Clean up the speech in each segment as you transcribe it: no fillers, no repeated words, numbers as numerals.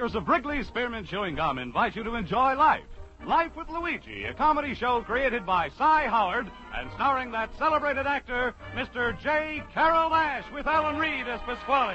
makers of Wrigley Spearmint Chewing Gum invite you to enjoy Life. Life with Luigi, a comedy show created by Cy Howard and starring that celebrated actor, Mr. J. Carrol Naish, with Alan Reed as Pasquale.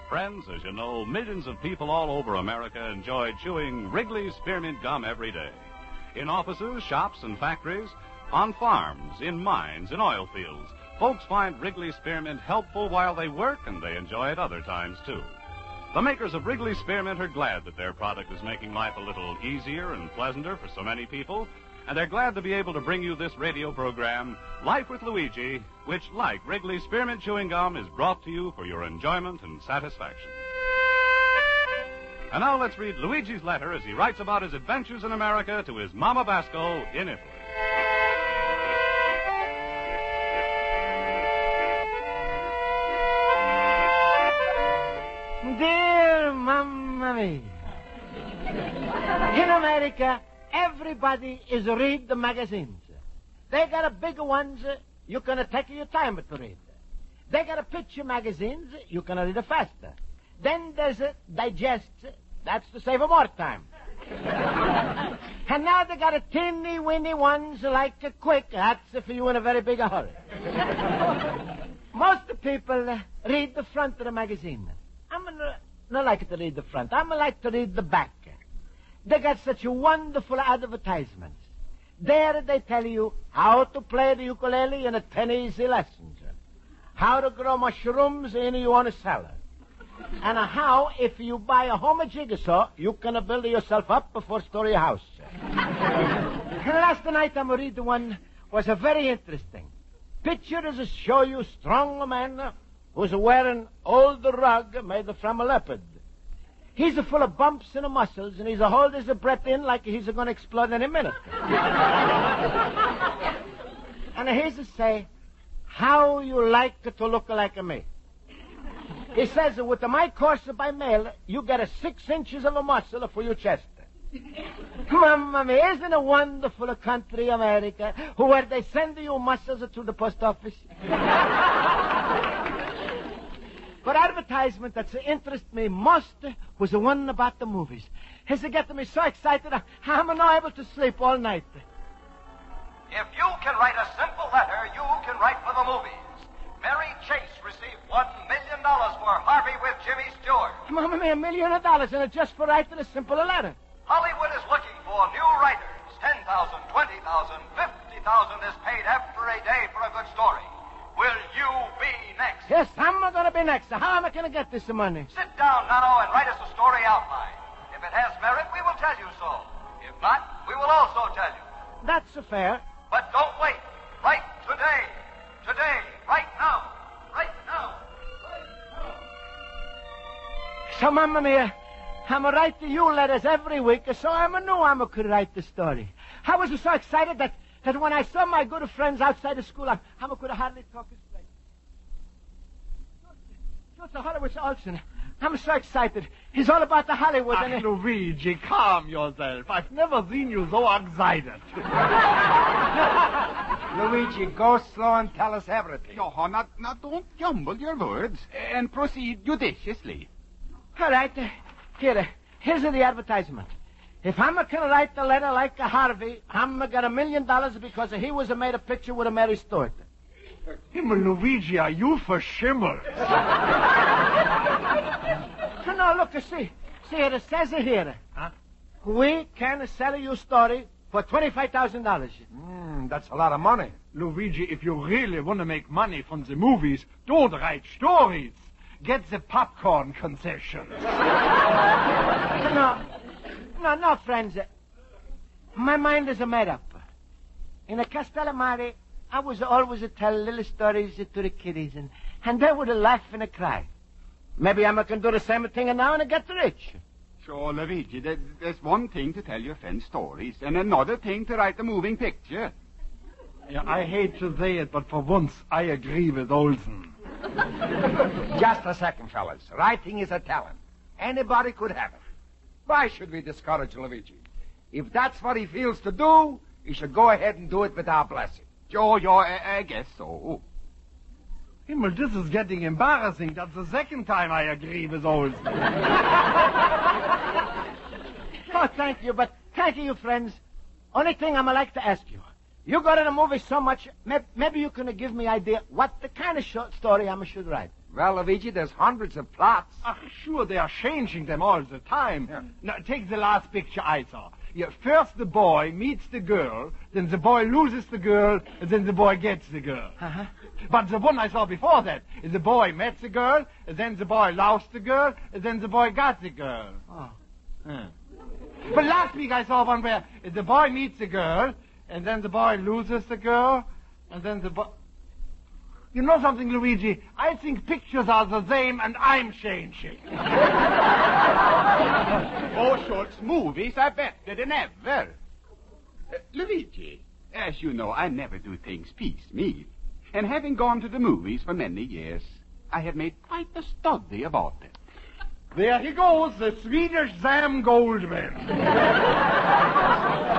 Friends, as you know, millions of people all over America enjoy chewing Wrigley Spearmint Gum every day. In offices, shops, and factories, on farms, in mines, in oil fields, folks find Wrigley Spearmint helpful while they work, and they enjoy it other times, too. The makers of Wrigley Spearmint are glad that their product is making life a little easier and pleasanter for so many people, and they're glad to be able to bring you this radio program, Life with Luigi, which, like Wrigley Spearmint Chewing Gum, is brought to you for your enjoyment and satisfaction. And now let's read Luigi's letter as he writes about his adventures in America to his Mama Basco in Italy. Dear Mamma Mia, in America, everybody is read the magazines. They got a bigger ones, you can take your time to read. They got a picture magazines, you can read it faster. Then there's a digest, that's to save more time. And now they got a teeny-weeny ones like a quick, that's if you in a very big hurry. Most people read the front of the magazine. I'm not like to read the front. I'm like to read the back. They got such a wonderful advertisements. There they tell you how to play the ukulele in a 10 easy lessons. How to grow mushrooms in your own cellar. And how, if you buy a home jigsaw, you can build yourself up a four-story house. And last night I'm reading one was a very interesting. Pictures show you strong man who's wearing old rug made from a leopard. He's full of bumps and muscles, and he's hold his breath in like he's going to explode any minute. And he's to say, how you like to look like me. He says, with my course by mail, you get 6 inches of a muscle for your chest. Mamma mia, isn't it a wonderful country, America, where they send you muscles to the post office? But advertisement that interests me most was the one about the movies. It's getting me so excited, I'm not able to sleep all night. If you can write a simple letter, you can write for the movies. Mary Chase received $1 million for Harvey with Jimmy Stewart. Mamma mia, $1 million, and it's just for writing a simple letter. Hollywood is looking for new writers. 10,000, 20,000, 50,000 is paid every day for a good story. Will you be next? Yes, I'm going to be next. How am I going to get this money? Sit down, Nano, and write us a story outline. If it has merit, we will tell you so. If not, we will also tell you. That's fair. But don't wait. Write today. Today. Right now. Right now. Right now. So, Mamma mia, I'm writing you letters every week, so I know I could write the story. I was so excited that when I saw my good friends outside the school, I could hardly talk straight. Just the Hollywood Olsen. I'm so excited. He's all about the Hollywood. Ach, Luigi, calm yourself. I've never seen you so excited. Luigi, go slow and tell us everything. Oh, now don't jumble your words and proceed judiciously. All right. Here's the advertisement. If I'm going to write the letter like a Harvey, I'm going to get $1 million because he was made a picture with a Mary Stewart. Himmel, Luigi, are you verschimmelt? No, look, see, it says here. Huh? We can sell you a story for $25,000. That's a lot of money. Luigi, if you really want to make money from the movies, don't write stories. Get the popcorn concession. No, friends. My mind is made up. In a Castellamare, I was always tell little stories to the kiddies, and they would laugh and cry. Maybe I can do the same thing now and get rich. Sure, Luigi, there's one thing to tell your friends stories and another thing to write a moving picture. Yeah, I hate to say it, but for once I agree with Olsen. Just a second, fellas. Writing is a talent. Anybody could have it. Why should we discourage Luigi? If that's what he feels to do, he should go ahead and do it with our blessing. I guess so. Himmel, this is getting embarrassing. That's the second time I agree with Olsen. Oh, thank you, but thank you, friends. Only thing I'd like to ask you. You got in the movie so much, maybe you can give me idea what the kind of short story I should write. Well, Luigi, there's hundreds of plots. Sure, they are changing them all the time. Yeah. Now, take the last picture I saw. Yeah, first the boy meets the girl, then the boy loses the girl, and then the boy gets the girl. Uh-huh. But the one I saw before that is the boy met the girl, and then the boy lost the girl, and then the boy got the girl. Oh. Yeah. But last week I saw one where the boy meets the girl, and then the boy loses the girl, and then the boy... You know something, Luigi? I think pictures are the same, and I'm changing. Oh, Schultz, movies are better than ever. Luigi, as you know, I never do things piecemeal. And having gone to the movies for many years, I have made quite a study about it. There he goes, the Swedish Sam Goldman.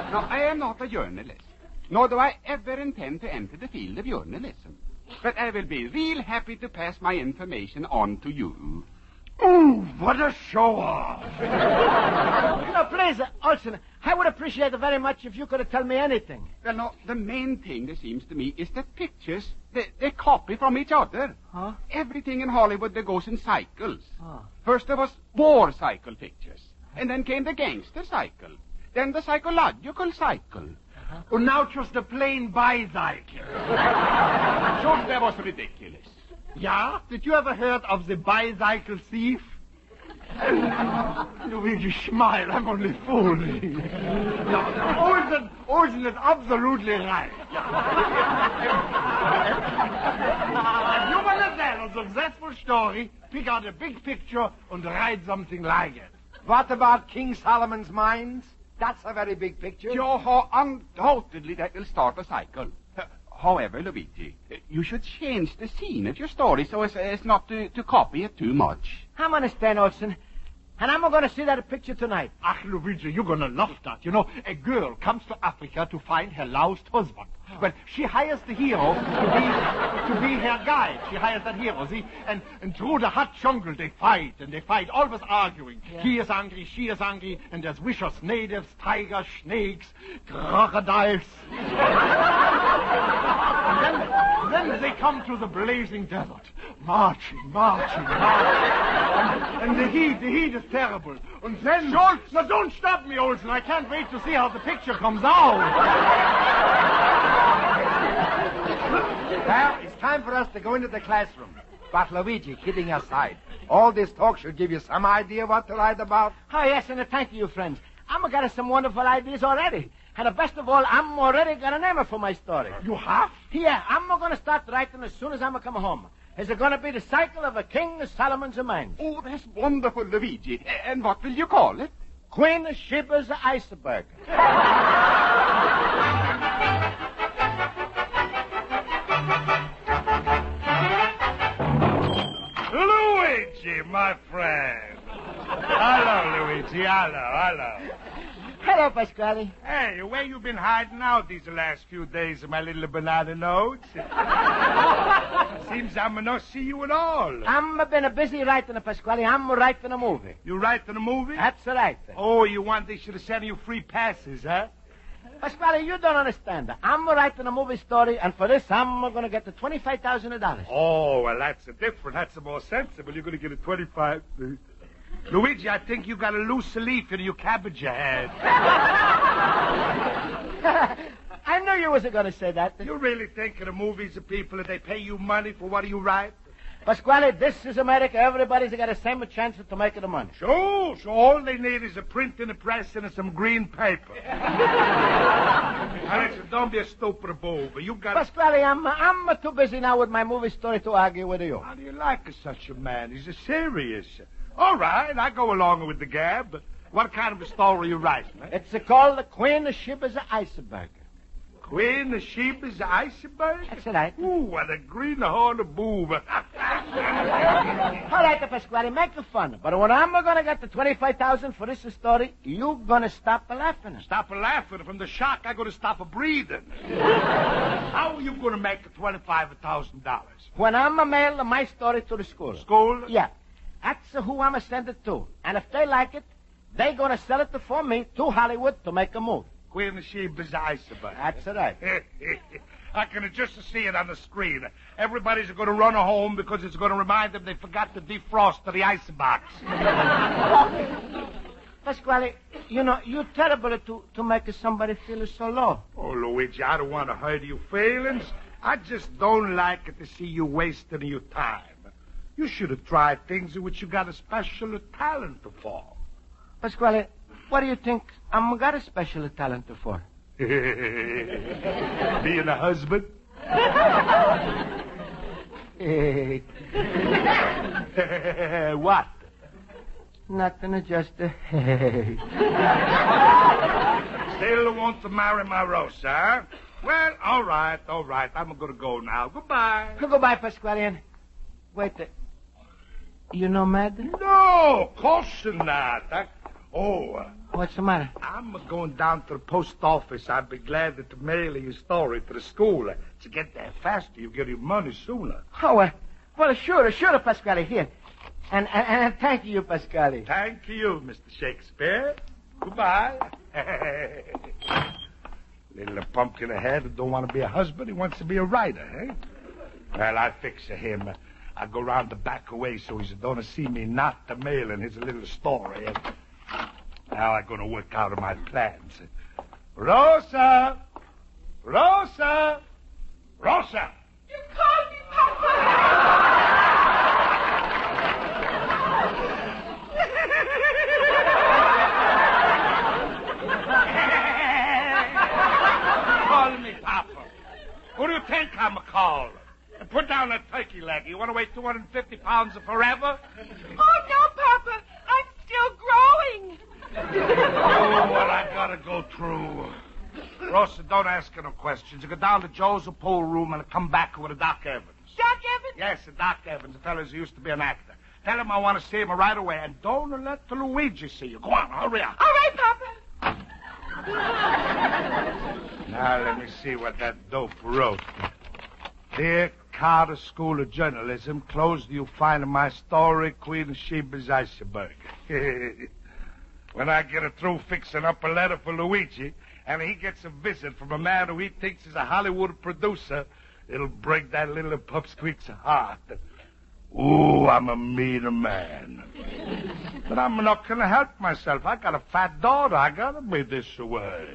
Now, I am not a journalist, nor do I ever intend to enter the field of journalism. But I will be real happy to pass my information on to you. Ooh, what a show-off. No, please, Olsen, I would appreciate it very much if you could tell me anything. Well, no, the main thing, it seems to me, is that pictures, they copy from each other. Huh? Everything in Hollywood, that goes in cycles. Oh. First there was war cycle pictures, and then came the gangster cycle, then the psychological cycle. Oh, now just a plain bicycle. Sure, that was ridiculous. Yeah? Did you ever heard of the bicycle thief? Luigi, smile. I'm only fooling. No, Olsen is absolutely right. If you want to tell a successful story, pick out a big picture and write something like it. What about King Solomon's mines? That's a very big picture. Undoubtedly that will start a cycle. However, Luigi, you should change the scene of your story so as not to copy it too much. I'm understand, Olsen. And I'm going to see that picture tonight. Ach, Luigi, you're going to love that. You know, a girl comes to Africa to find her lost husband. Well, she hires the hero to be her guide. She hires that hero, see? And through the hot jungle, they fight, always arguing. Yeah. He is angry, she is angry, and there's vicious natives, tigers, snakes, crocodiles. and then they come to the blazing desert, marching. And the heat is terrible. And then... Schultz! Now, don't stop me, Olsen. I can't wait to see how the picture comes out. Well, it's time for us to go into the classroom. But, Luigi, kidding aside, all this talk should give you some idea what to write about. Oh, yes, and thank you, friends. I'm got some wonderful ideas already. And the best of all, I'm already got a name for my story. You have? Yeah, I'm going to start writing as soon as I'm come home. Is it going to be the cycle of a King Solomon's mines? Oh, that's wonderful, Luigi. And what will you call it? Queen Shebas Iceberg. Luigi, my friend. Hello, Luigi. Hello. Hello, Pasquale. Hey, where you been hiding out these last few days, my little banana notes? Seems I'm not see you at all. I'm been busy writing, Pasquale. I'm writing a movie. You writing a movie? That's right. Oh, you want they should have sent you free passes, huh? Pasquale, you don't understand. I'm writing a movie story, and for this, I'm going to get the $25,000. Oh, well, that's different. That's more sensible. You're going to get a 25... Luigi, I think you got a loose leaf in your cabbage head. I knew you wasn't going to say that. You really think of the movies of people that they pay you money for what do you write? Pasquale, this is America. Everybody's got the same chance to make the money. Sure. So all they need is a printing press and some green paper. Alex, don't be a stupid bull, but you got... Pasquale, I'm too busy now with my movie story to argue with you. How do you like such a man? He's serious. All right, I go along with the gab, but what kind of a story you writing? Eh? It's called the Queen Shebas Iceberg. Queen Shebas Iceberg? That's right. Ooh, what a greenhorn boob. All right, Pasquale, make it fun. But when I'm going to get the $25,000 for this story, you going to stop laughing. Stop laughing. From the shock, I got to stop breathing. How are you going to make the $25,000? When I'm a mail my story to the school. School? Yeah. That's who I'm going to send it to. And if they like it, they're going to sell it for me to Hollywood to make a move. Queen Shebas Iceberg. That's right. I can just see it on the screen. Everybody's going to run home because it's going to remind them they forgot to defrost the icebox. Pasquale, you know, you're terrible to make somebody feel so low. Oh, Luigi, I don't want to hurt your feelings. I just don't like it to see you wasting your time. You should have tried things in which you got a special talent for. Pasquale, what do you think I'm got a special talent for? Being a husband? What? Nothing, just Still want to marry my Rosa, huh? Well, all right. I'm going to go now. Goodbye. Goodbye, Pasquale. Wait, you know mad? No, of course not. What's the matter? I'm going down to the post office. I'd be glad to mail your story to the school. To get there faster, you get your money sooner. Oh, well, sure, Pasquale, here. And thank you, Pasquale. Thank you, Mr. Shakespeare. Goodbye. Little pumpkin ahead who don't want to be a husband. He wants to be a writer, eh? Well, I fix him. I go round the back way so he don't see me not the mailing his little story. Now I'm going to work out my plans. Rosa! Rosa! Rosa! You called me, Papa! Call me Papa. Who do you think I'm a call? And put down that turkey leg. You want to weigh 250 pounds forever? Oh, no, Papa. I'm still growing. Oh, what I gotta go through. Rosa, don't ask her no questions. You go down to Joe's pool room and come back with a Doc Evans. Doc Evans? Yes, a Doc Evans, the fellow who used to be an actor. Tell him I want to see him right away, and don't let the Luigi see you. Go on, hurry up. All right, Papa. Now, let me see what that dope wrote. Dear Carter School of Journalism, closed you find my story, Queen Shebas Iceberg. When I get through fixing up a letter for Luigi, and he gets a visit from a man who he thinks is a Hollywood producer, it'll break that little pupsqueak's heart. Ooh, I'm a mean man. But I'm not going to help myself. I got a fat daughter. I got to be this way.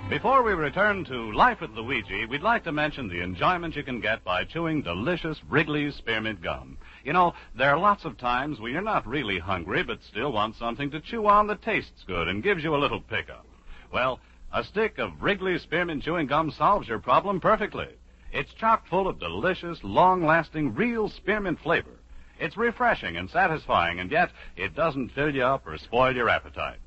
Before we return to Life with Luigi, we'd like to mention the enjoyment you can get by chewing delicious Wrigley's Spearmint Gum. You know, there are lots of times when you're not really hungry but still want something to chew on that tastes good and gives you a little pickup. Well, a stick of Wrigley's Spearmint Chewing Gum solves your problem perfectly. It's chock full of delicious, long-lasting, real spearmint flavor. It's refreshing and satisfying, and yet it doesn't fill you up or spoil your appetite.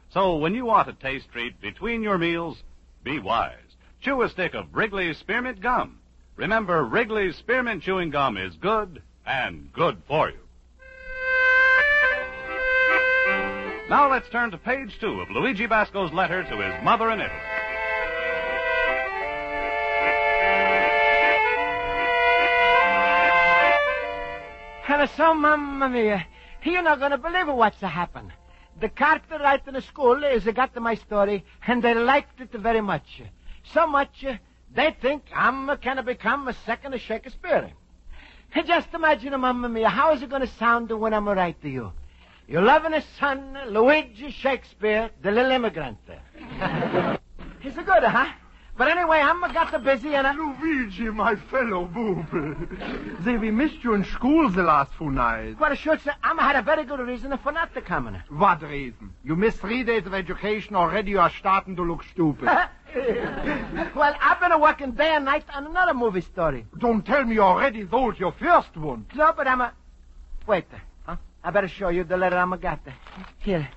So when you want a taste treat between your meals, be wise. Chew a stick of Wrigley's Spearmint Gum. Remember, Wrigley's Spearmint Chewing Gum is good and good for you. Now let's turn to page 2 of Luigi Basco's letter to his mother in Italy. And so, Mamma Mia, you're not going to believe what's happened. The character right in the school is got my story, and they liked it very much. So much, they think I'm going to become a second Shakespeare. Just imagine, Mamma Mia, how is it going to sound when I'm write to you? Your loving son, Luigi Shakespeare, the little immigrant. Is it good, huh? But anyway, I'm got the busy and I... Luigi, my fellow boob. Say, we missed you in school the last few nights. Well, I should say, I had a very good reason for not to come in. What reason? You missed 3 days of education, already you are starting to look stupid. Well, I've been working day and night on another movie story. Don't tell me you already sold your first one. No, but Wait, I better show you the letter I'm got. Here.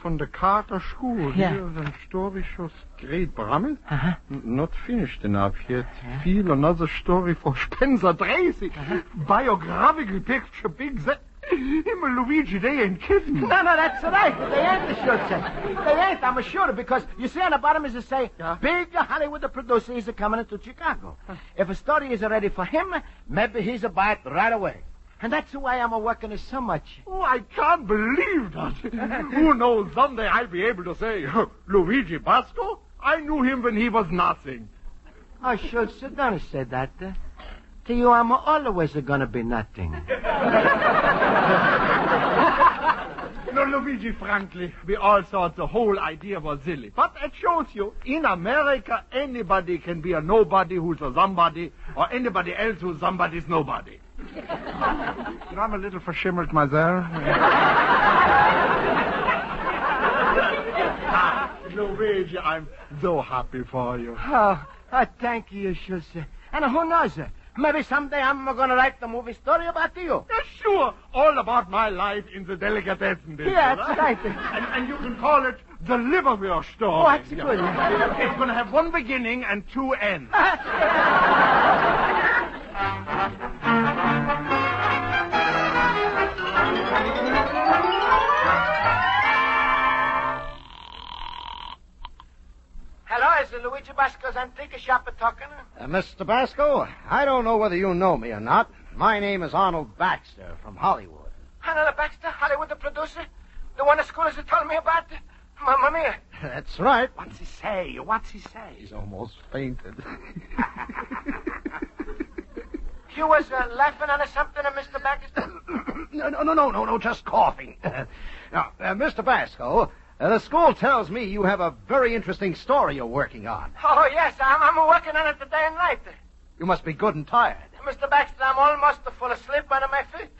Von der Carter School. Yeah. Here's a story shows great promise. Uh-huh. Not finished enough yet. Feel another story for Spencer Tracy. Biographical picture, big set. Him and Luigi, they ain't kidding. No, that's right. They ain't, the should say. They ain't, I'm sure, because you see on the bottom is to say, big Hollywood producer is coming into Chicago. If a story is ready for him, maybe he's a buy it right away. And that's why I'm working so much. Oh, I can't believe that. Who knows, someday I'll be able to say, Luigi Basco? I knew him when he was nothing. I should sit down and say that. To you, I'm always going to be nothing. No, Luigi, frankly, we all thought the whole idea was silly. But it shows you, in America, anybody can be a nobody who's a somebody, or anybody else who's somebody's nobody. I'm a little verschimmelt myself. Luigi, I'm so happy for you. Oh, thank you, should say. And who knows? Maybe someday I'm going to write the movie story about you. Yeah, sure. All about my life in the delicatessen business. Yeah, that's right. And you can call it the liverwurst story. Oh, that's good. It's going to have one beginning and 2 ends. Hello, is it Luigi Basco's antique shop talking? Mr. Basco, I don't know whether you know me or not. My name is Arnold Baxter from Hollywood. Arnold Baxter, Hollywood the producer? The one the school is telling me about? Mamma mia. That's right. What's he say? He's almost fainted. You was laughing at something, Mr. Baxter? No, just coughing. Now, Mr. Basco, the school tells me you have a very interesting story you're working on. Oh, yes, I'm working on it day and night. You must be good and tired. Mr. Baxter, I'm almost full of sleep under my feet.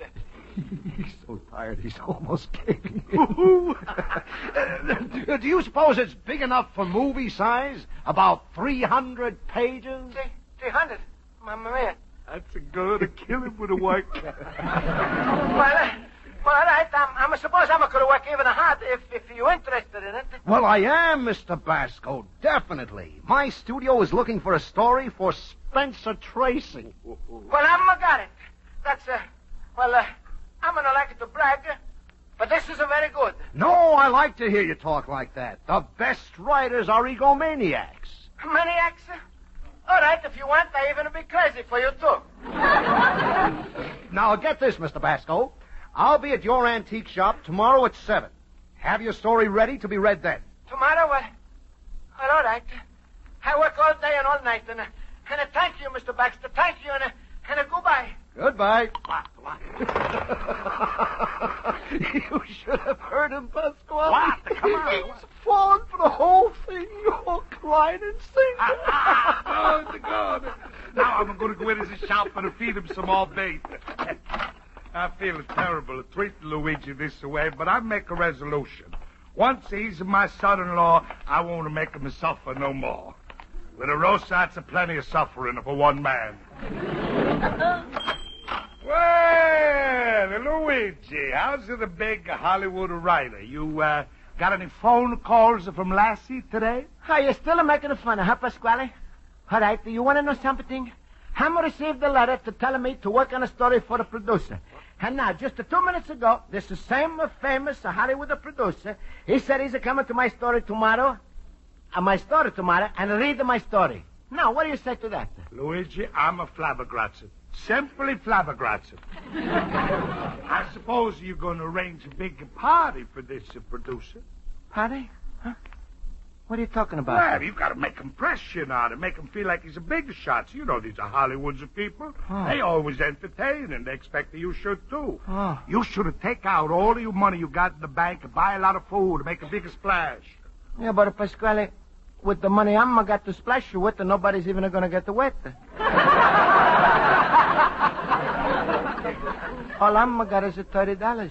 He's so tired, he's almost caving in. Do you suppose it's big enough for movie size? About 300 pages? 300? Mamma mia. That's good. To kill him with a work. Well, all right. I suppose I'm going to work even harder if you're interested in it. Well, I am, Mr. Basco, definitely. My studio is looking for a story for Spencer Tracy. Well, I'm got it. That's, I'm going to like it to brag, but this is a very good. No, I like to hear you talk like that. The best writers are egomaniacs. Maniacs? All right, if you want, I even be crazy for you, too. Now, get this, Mr. Basco. I'll be at your antique shop tomorrow at 7. Have your story ready to be read then. Tomorrow? Well, all right. I work all day and all night, and thank you, Mr. Baxter. Thank you, and goodbye. Goodbye. You should have heard him, Pasquale. What? Come on. He's fallen for the whole thing. You're crying and singing. Oh, God. Now I'm going to go into the shop and feed him some more bait. I feel terrible to treat Luigi this way, but I make a resolution. Once he's my son-in-law, I won't make him suffer no more. With a Rosa, that's plenty of suffering for one man. Well, Luigi, how's the big Hollywood writer? You got any phone calls from Lassie today? Are you still making fun, huh, Pasquale? All right, do you want to know something? Ham received a letter to tell me to work on a story for the producer. And now, just 2 minutes ago, this same famous Hollywood producer, he said he's coming to my story tomorrow, and read my story. Now, what do you say to that? Luigi, I'm flabbergasted. Simply flabbergasted. I suppose you're going to arrange a big party for this producer. Party? Huh? What are you talking about? Well, you've got to make impression on him, make him feel like he's a big shot. You know, these are Hollywood's people. Oh. They always entertain, and they expect that you should, too. Oh. You should take out all of your money you got in the bank and buy a lot of food and make a big splash. Yeah, but Pasquale, with the money I'm got to splash you with, and nobody's even going to get wet. All I'm got is $30.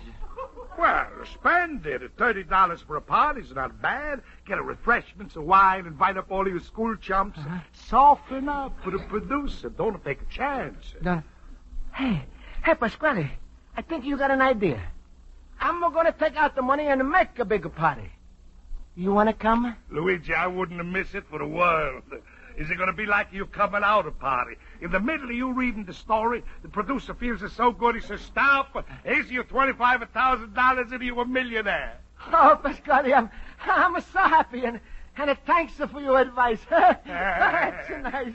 Well, spend it. $30 for a party's not bad. Get a refreshments, a wine, invite up all your school chumps. Soften up for the producer. Don't take a chance. No. Hey, Pasquale, I think you got an idea. I'm going to take out the money and make a bigger party. You want to come? Luigi, I wouldn't miss it for the world. Is it going to be like you coming out a party? In the middle of you reading the story, the producer feels it so good, he says, stop. Here's your $25,000 and you're a millionaire. Oh, Pasquale, I'm so happy, and thanks for your advice. That's nice.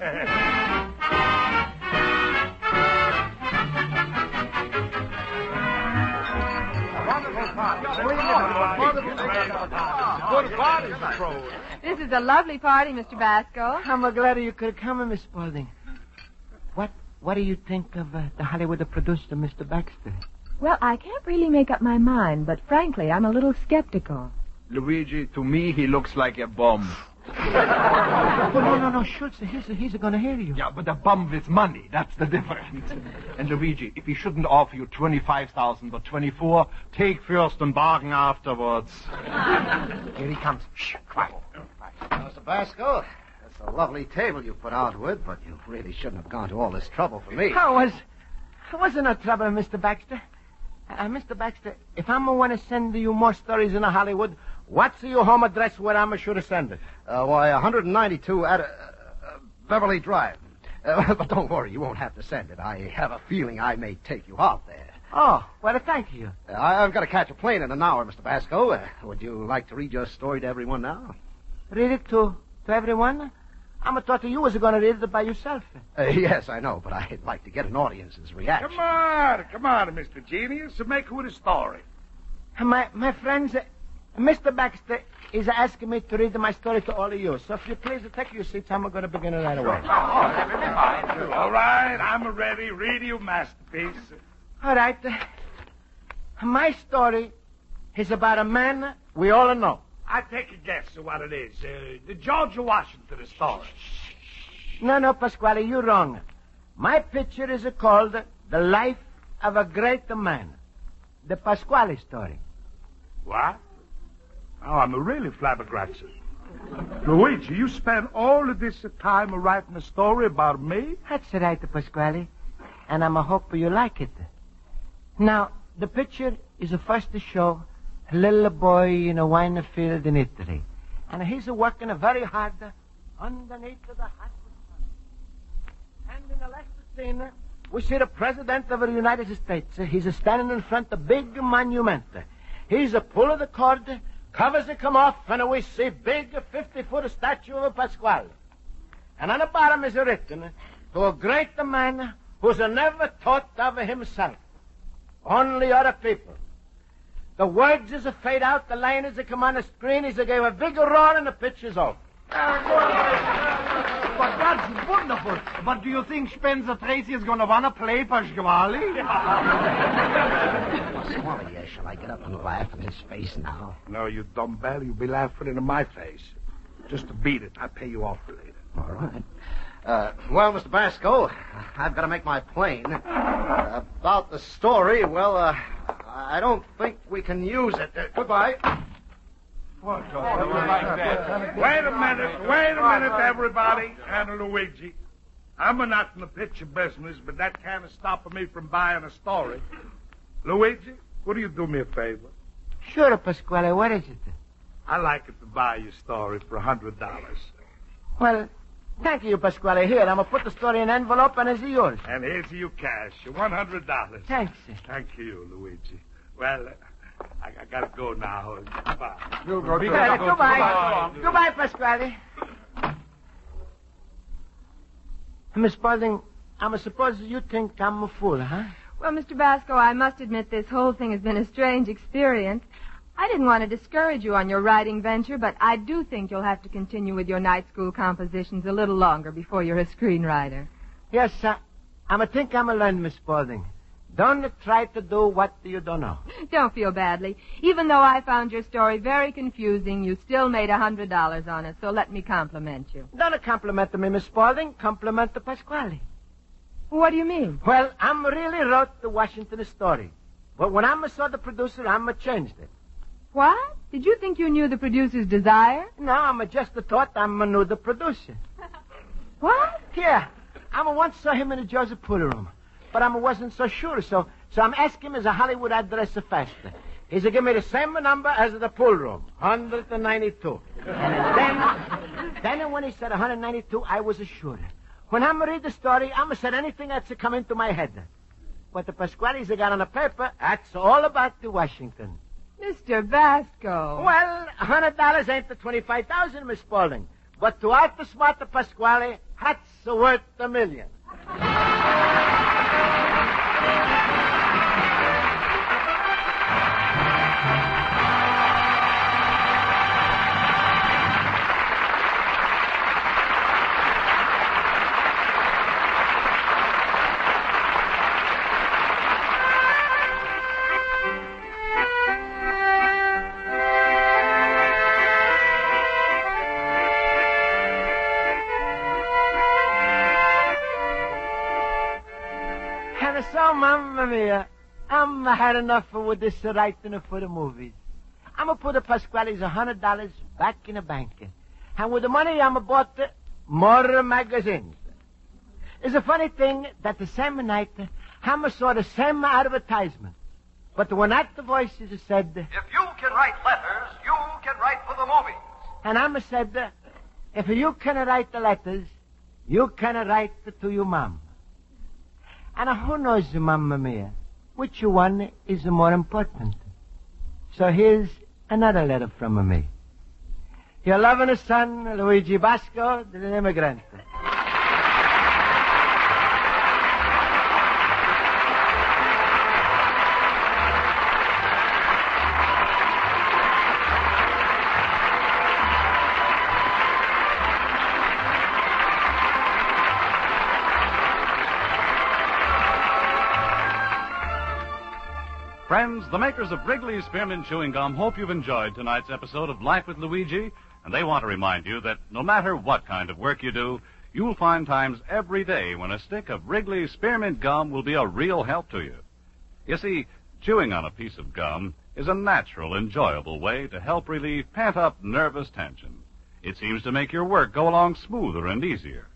This is a lovely party, Mr. Basco. I'm glad you could come, Miss Spaulding. What do you think of the Hollywood producer, Mr. Baxter? Well, I can't really make up my mind, but frankly, I'm a little skeptical. Luigi, to me, he looks like a bomb. No, Schultz, he's going to hear you. Yeah, but a bum with money, that's the difference. And Luigi, if he shouldn't offer you 25,000 but 24, take first and bargain afterwards. Here he comes. Shh, quiet. Mr. Basco, that's a lovely table you put out with, but you really shouldn't have gone to all this trouble for me. Wasn't no trouble, Mr. Baxter. Mr. Baxter, if I'm going to send you more stories in Hollywood, what's your home address where I'm sure to send it? Why, 192 at Beverly Drive. But don't worry, you won't have to send it. I have a feeling I may take you out there. Oh, well, thank you. I've got to catch a plane in an hour, Mr. Basco. Would you like to read your story to everyone now? Read it to everyone? I'm thought you was going to read it by yourself. Yes, I know, but I'd like to get an audience's reaction. Come on, Mr. Genius. Make with a story. My friends, Mr. Baxter is asking me to read my story to all of you. So if you please take your seats, I'm going to begin it right away. All right, I'm ready. Read your masterpiece. All right. My story is about a man we all know. I take a guess of what it is. The George Washington story. No, Pasquale, you're wrong. My picture is called The Life of a Great Man. The Pasquale story. What? Oh, I'm really flabbergasted. Luigi, you spent all of this time writing a story about me? That's right, Pasquale. And I'm a hope you like it. Now, the picture is first to show a little boy in a wine field in Italy. And he's working very hard underneath the hot sun. And in the last scene, we see the President of the United States. He's standing in front of a big monument. He's pulling the cord, covers it come off, and we see big 50-foot statue of Pasquale. And on the bottom is written, to a great man who's never thought of himself, only other people. The words is fade out, the line is come on the screen, he's gave a big roar, and the picture's over. But that's wonderful. But do you think Spencer Tracy is going to want to play Pasquale? Pasquale, shall I get up and laugh in his face now? No, you dumb bell. You'll be laughing into my face. Just to beat it, I'll pay you off later. All right. Well, Mr. Basco, I've got to make my plane. About the story, well, I don't think we can use it. Goodbye. Wait a minute, everybody. And Luigi. I'm not in the picture business, but that can't stop me from buying a story. Luigi, would you do me a favor? Sure, Pasquale, what is it? I'd like it to buy your story for $100. Well, thank you, Pasquale. Here, I'm going to put the story in an envelope, and it's yours. And here's your cash, $100. Thanks. Thank you, Luigi. Well, I got to go now. Goodbye. Goodbye, Pasquale. Miss Spaulding, I suppose you think I'm a fool, huh? Well, Mr. Basco, I must admit this whole thing has been a strange experience. I didn't want to discourage you on your writing venture, but I do think you'll have to continue with your night school compositions a little longer before you're a screenwriter. Yes, I think I'm a learn, Miss Spaulding. Don't try to do what you don't know. Don't feel badly. Even though I found your story very confusing, you still made $100 on it, so let me compliment you. Don't compliment me, Miss Spaulding. Compliment the Pasquale. What do you mean? Well, I'm really wrote the Washington story. But when I saw the producer, I changed it. What? Did you think you knew the producer's desire? No, I'm just thought I knew the producer. What? Yeah. I once saw him in the Joseph pool room. But I wasn't so sure, so I'm asking him his Hollywood address faster. He said, give me the same number as the pool room, 192. Then when he said 192, I was sure. When I'm read the story, I'm said anything that's come into my head. What the Pasquales got on the paper, that's all about the Washington. Mr. Basco. Well, $100 ain't the $25,000, Miss Spaulding. But to out the smart the Pasquale, that's worth $1 million. So, Mamma Mia, I'm had enough with this writing for the movies. I'm going to put the Pasquale's $100 back in the bank. And with the money, I'm going to bought more magazines. It's a funny thing that the same night, I saw the same advertisement. But when that the voices said... If you can write letters, you can write for the movies. And I said, if you can write the letters, you can write to your mom. And who knows, Mamma Mia, which one is more important? So here's another letter from me. Your loving son, Luigi Basco, the immigrant. Friends, the makers of Wrigley's Spearmint Chewing Gum hope you've enjoyed tonight's episode of Life with Luigi, and they want to remind you that no matter what kind of work you do, you'll find times every day when a stick of Wrigley's Spearmint Gum will be a real help to you. You see, chewing on a piece of gum is a natural, enjoyable way to help relieve pent-up nervous tension. It seems to make your work go along smoother and easier.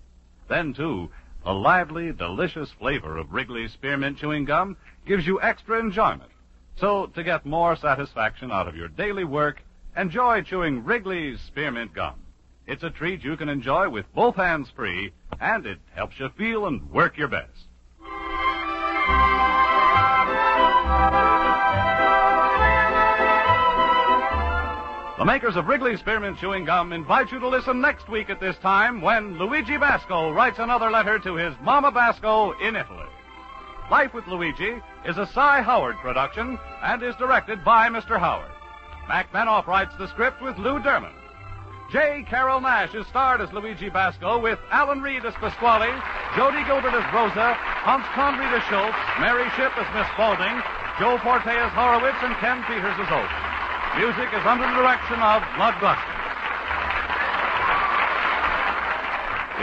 Then, too, the lively, delicious flavor of Wrigley's Spearmint Chewing Gum gives you extra enjoyment. So, to get more satisfaction out of your daily work, enjoy chewing Wrigley's Spearmint Gum. It's a treat you can enjoy with both hands free, and it helps you feel and work your best. The makers of Wrigley's Spearmint Chewing Gum invite you to listen next week at this time when Luigi Basco writes another letter to his Mama Basco in Italy. Life with Luigi is a Cy Howard production and is directed by Mr. Howard. Mac Benoff writes the script with Lou Derman. J. Carrol Naish is starred as Luigi Basco with Alan Reed as Pasquale, Jody Gilbert as Rosa, Hans Conried as Schultz, Mary Shipp as Miss Spaulding, Joe Forte as Horowitz, and Ken Peters as Oak. Music is under the direction of Bud Gluskin.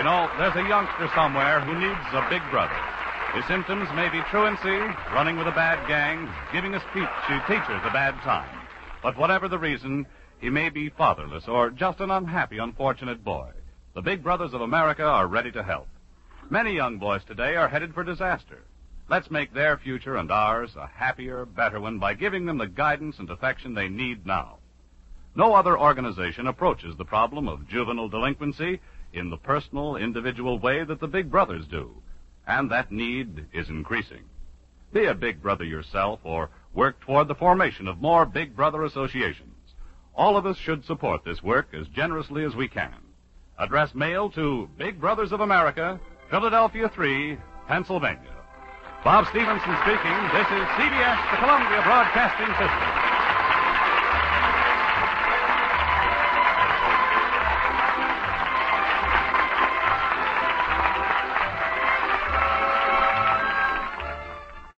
You know, there's a youngster somewhere who needs a big brother. His symptoms may be truancy, running with a bad gang, giving a speech to teachers a bad time. But whatever the reason, he may be fatherless or just an unhappy, unfortunate boy. The Big Brothers of America are ready to help. Many young boys today are headed for disaster. Let's make their future and ours a happier, better one by giving them the guidance and affection they need now. No other organization approaches the problem of juvenile delinquency in the personal, individual way that the Big Brothers do. And that need is increasing. Be a Big Brother yourself or work toward the formation of more Big Brother associations. All of us should support this work as generously as we can. Address mail to Big Brothers of America, Philadelphia 3, Pennsylvania. Bob Stevenson speaking. This is CBS, the Columbia Broadcasting System.